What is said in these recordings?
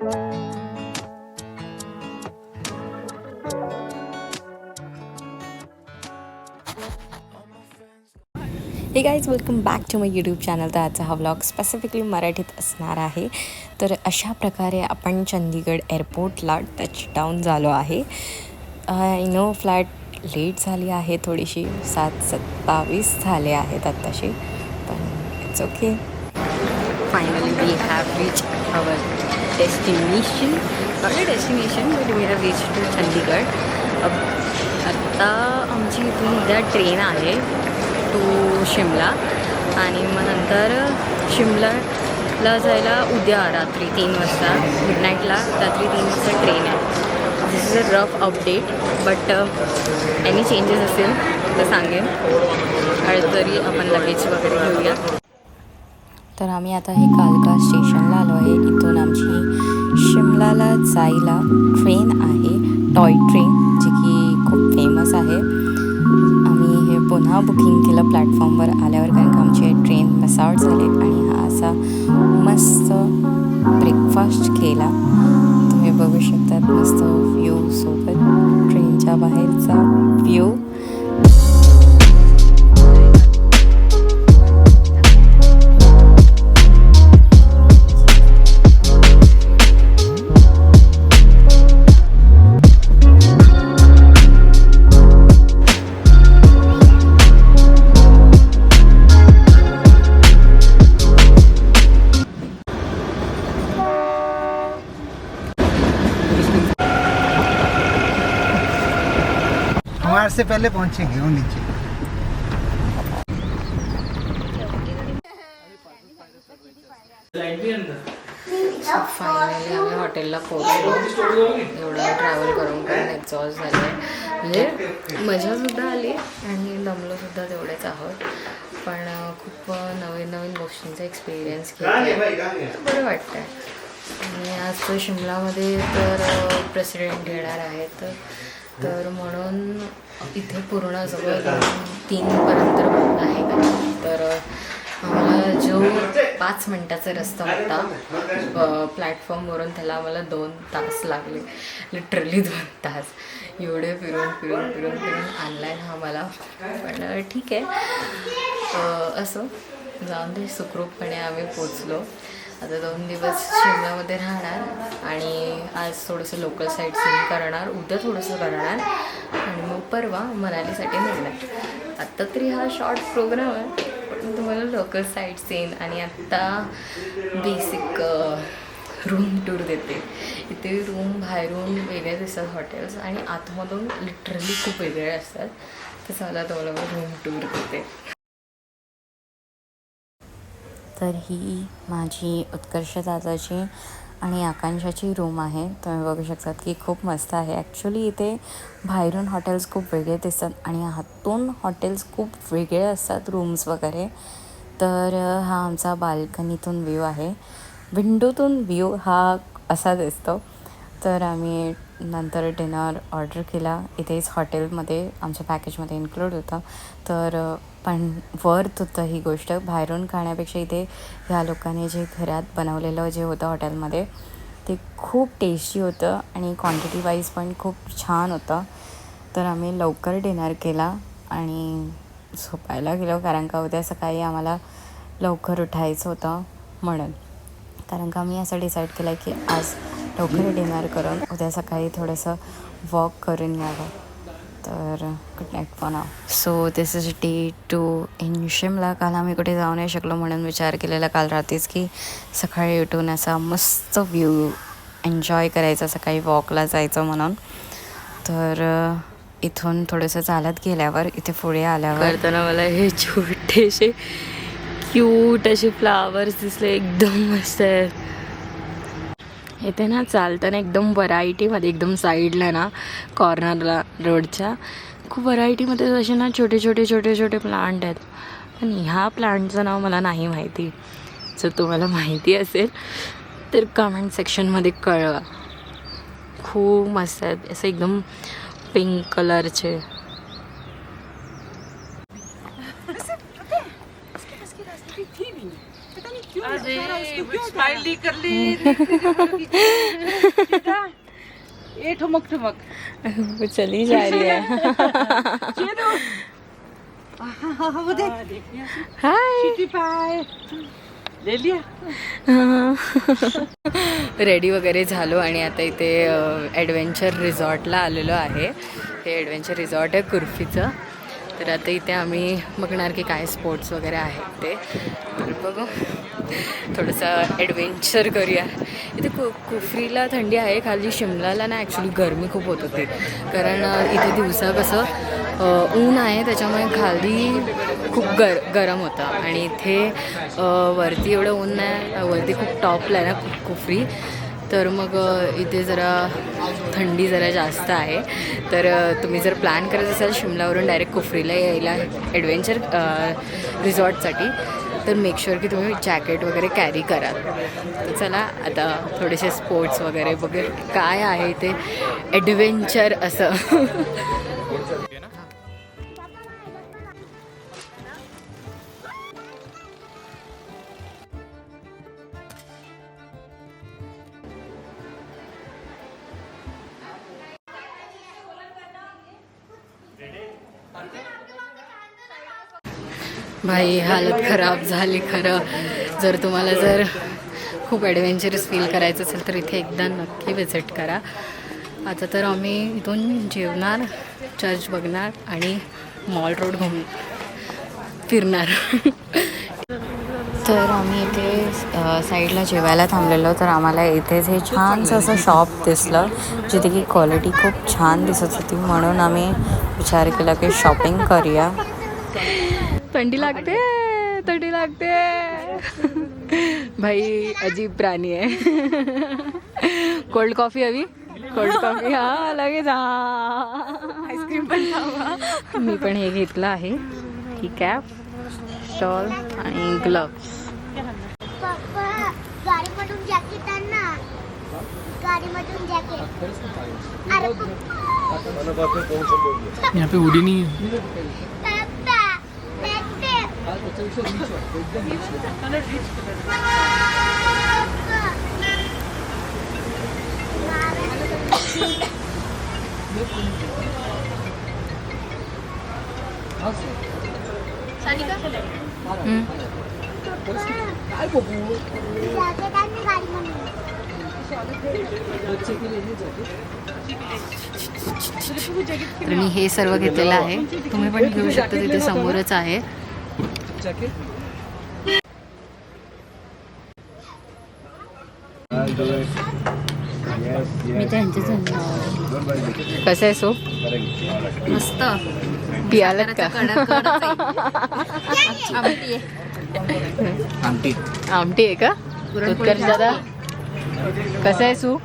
हे guys, welcome back to my YouTube channel. तर आजचा हा व्लॉग स्पेसिफिकली मराठीत असणार आहे. तर अशा प्रकारे आपण चंदीगड एअरपोर्टला टचडाऊन झालो आहे. आय नो फ्लाईट लेट झाली आहे थोडीशी, 7:27 झाले आहेत आत्ताशी, पण it's okay. Finally we have reach our destination. Not a destination, but we have reach to Chandigarh. आत्ता आमची इथून उद्या ट्रेन आहे टू शिमला, आणि मग नंतर शिमलाला जायला उद्या रात्री 3 वाजता, मिडनाईटला रात्री 3 वाजता ट्रेन आहे. This is a rough update, but any changes असेल तर सांगेन. आणि तरी आपण लगेज वगैरे घेऊया. तर आम्ही आता हे कालका स्टेशनला आलो आहे. इथून आमची शिमलाला जायला ट्रेन आहे, टॉय ट्रेन, जी की खूप फेमस आहे. आम्ही हे पुन्हा बुकिंग केलं प्लॅटफॉर्मवर आल्यावर, कारण का आमची ट्रेन मिस आउट झाली. आणि हा असा मस्त ब्रेकफास्ट केला. तुम्ही बघू शकतात मस्त व्ह्यू सोबत, ट्रेनच्या बाहेरचा व्ह्यू. हमारे से पहले पहुंचेंगे वो नीचे. फायनली आम्ही हॉटेलला पोहोचलो. एवढं ट्रॅव्हल करून एक्झॉस्ट झालं आहे. म्हणजे मजासुद्धा आली आणि दमलोसुद्धा तेवढेच आहोत. पण खूप नवीन नवीन गोष्टींचा एक्सपिरियन्स घेतला, बरं वाटतं आहे. आणि आज तर शिमलामध्ये तर प्रेसिडेंट येणार आहेत, तर म्हणून इथे पूर्ण जवळ 3पर्यंत आहे का. तर आम्हाला जो 5 मिनटाचा रस्ता होता प्लॅटफॉर्मवरून, त्याला आम्हाला 2 तास लागले. लिटरली 2 तास. एवढे फिरून फिरून फिरून फिरून आणला आहे ना आम्हाला. पण ठीक आहे, असं जाऊन दे. सुखरूपपणे आम्ही पोचलो. आता 2 दिवस शिमल्यामध्ये राहणार आणि आज थोडंसं लोकल साईट सीन करणार, उद्या थोडंसं करणार, आणि मग परवा मनालीसाठी निघणार. आत्ता तरी हा शॉर्ट प्रोग्राम आहे, पण तुम्हाला लोकल साईट सीन आणि आत्ता बेसिक रूम टूर देते. इथे रूम बाहेरून वेगळे दिसतात हॉटेल्स, आणि आतमधून लिटरली खूप वेगळे असतात. तर मला तुम्हाला रूम टूर देते. तर ही माझी उत्कर्ष दादाची आणि आकांक्षाची रूम आहे. तुम्ही बघू शकतात की खूप मस्त आहे. ॲक्च्युली इथे बाहेरून हॉटेल्स खूप वेगळे दिसतात आणि आतून हॉटेल्स खूप वेगळे असतात, रूम्स वगैरे. तर हा आमचा बाल्कनीतून व्ह्यू आहे. विंडोतून व्ह्यू हा असा दिसतो. तर आम्ही नंतर डिनर ऑर्डर केला. इथेच हॉटेलमध्ये आमच्या पॅकेजमध्ये इन्क्लूड होतं. तर पण वर्थ होतं ही गोष्ट. बाहेरून खाण्यापेक्षा इथे ह्या लोकांनी जे घरात बनवलेलं जे होतं हॉटेलमध्ये, ते खूप टेस्टी होतं आणि क्वांटिटी वाईज पण खूप छान होतं. तर आम्ही लवकर डिनर केला आणि झोपायला गेलो, कारण का उद्या सकाळी आम्हाला लवकर उठायचं होतं म्हणून. कारण का आम्ही असं डिसाईड केलं की आज लवकर डिनर करून उद्या सकाळी थोडंसं वॉक करून यावं. तर good night for now. So this is day 2 in Shimla. काल आम्ही कुठे जाऊ नाही शकलो, म्हणून विचार केलेला काल रात्रीच की सकाळी उठून असा मस्त व्ह्यू एन्जॉय करायचा, सकाळी वॉकला जायचं म्हणून. तर इथून थोडंसं चालत गेल्यावर इथे पुढे आल्यावर करताना मला हे छोटेसे क्यूट असे फ्लावर्स दिसले, एकदम मस्त आहेत. इथे ना चालताना एकदम व्हरायटीमध्ये, एकदम साईडला ना कॉर्नरला रोडच्या खूप व्हरायटीमध्ये असे ना छोटे छोटे छोटे छोटे प्लांट आहेत. पण ह्या प्लांटचं नाव मला नाही माहिती. जर तुम्हाला माहिती असेल तर कमेंट सेक्शनमध्ये कळवा. खूप मस्त आहेत, असं एकदम पिंक कलरचे. स्माइली कर ली ये ठुमक ठुमक वो चली जा रही है. वो देख हाय. चिटी पाय ले लिया. रेडी वगैरे झालो आणि आता इथे ॲडव्हेंचर रिसॉर्टला आलेलो आहे. हे ॲडव्हेंचर रिसॉर्ट आहे कुर्फीचं. तर आता इथे आम्ही बघणार की काय स्पोर्ट्स वगैरे आहेत ते. तर बघू थोडंसं ॲडव्हेंचर करूया. इथे कुफरीला थंडी आहे, खाली शिमलाला ना ॲक्च्युली गरमी खूप होत होती. कारण इथे दिवसा कसं ऊन आहे त्याच्यामुळे खाली खूप गरम होतं आणि इथे वरती एवढं ऊन नाही, वरती खूप टॉपला आहे ना कुफरी. तर मग इथे जरा थंडी जरा जास्त आहे. तर तुम्ही जर प्लॅन करत असाल शिमलावरून डायरेक्ट कुफरीला यायला ॲडव्हेंचर रिसॉर्टसाठी तर मेक शुअर की तुम्ही जॅकेट वगैरे कॅरी करा. तर चला आता थोडेसे स्पोर्ट्स वगैरे बघूया काय आहे ते ॲडव्हेंचर असं. भाई हालत खराब झाली खरं. जर तुम्हाला जर खूप ॲडव्हेंचरस फील करायचं असेल तर इथे एकदा नक्की विजिट करा. आता तर आम्ही इथून जेवणार, चर्च बघणार आणि मॉल रोड घुम फिरणार. तर आम्ही इथे साईडला जेवायला थांबलेलो. तर आम्हाला इथेच हे छानसं असं शॉप दिसलं जिथे की क्वालिटी खूप छान दिसत होती. म्हणून आम्ही विचार केला की शॉपिंग करूया. थंडी लागते, थंडी लागते. भाई अजीब प्राणी आहे. कोल्ड कॉफी हवी? कोल्ड कॉफी हा लगेच. आईस्क्रीम पण खावा. मी पण हे घेतलं आहे ही कॅप, स्टॉल आणि ग्लव्स. गाडीमधून जॅकेट आण ना. गाडीमधून जॅकेट. यहाँ पे हुडी नहीं है. तर मी हे सर्व घेतलेलं आहे. तुम्ही पण घेऊ शकता, तिथे समोरच आहे. मी त्यांचेच कसं आहे सो मस्त पियालत का? आमटी आहे का? उत्कर्ष दादा कसं आहे सू?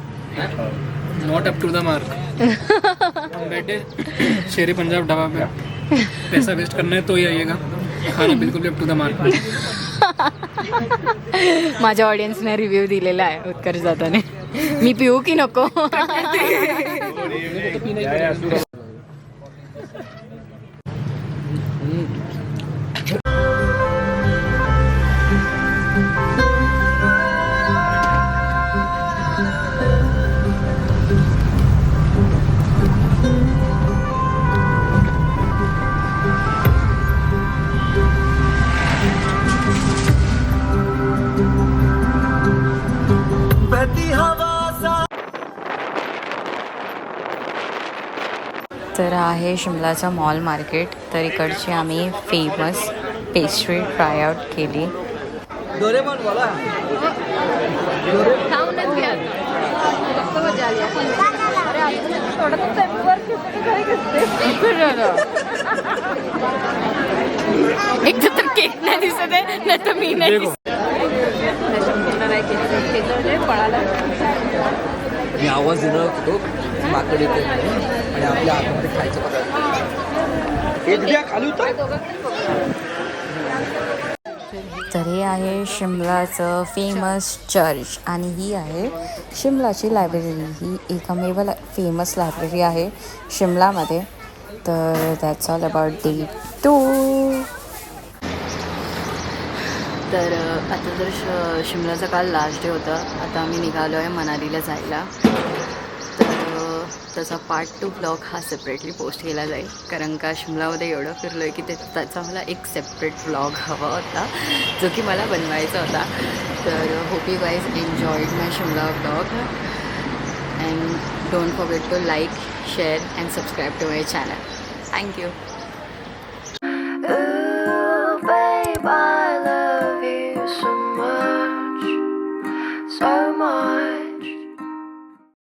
Not up to the mark. बैठे शेरे पंजाब ढाबा पे पैसा वेस्ट करना है तो ही आइएगा. खाना बिल्कुल अप टू द मार्क. माझ्या ऑडियन्सने रिव्ह्यू दिलेला आहे उत्कर्ष दादाने. मी पिऊ की नको? तर आहे शिमलाचा मॉल मार्केट. तर इकडची आम्ही फेमस पेस्ट्री ट्राय आउट केली. एकदा तर केक नाही दिसत आहे, नाही तर मी नाही दिसत. मी आवाज देणार होतो माकडे आणि आपल्या आतमध्ये खायचं तर हे आहे शिमलाचं फेमस चर्च आणि ही आहे शिमलाची लायब्ररी. ही एकमेव फेमस लायब्ररी आहे शिमलामध्ये. तर दॅट्स ऑल अबाउट डे 2. तर आता तर शिमलाचा काल लास्ट डे होता. आता आम्ही निघालो आहे मनालीला जायला. तर त्याचा पार्ट 2 ब्लॉग हा सेपरेटली पोस्ट केला जाईल, कारण का शिमलामध्ये एवढं फिरलो आहे की त्याचा मला एक सेपरेट व्लॉग हवा होता, जो की मला बनवायचा होता. तर hope you guys enjoyed my Shimla vlog and don't forget to like, share and subscribe to my channel. Thank you.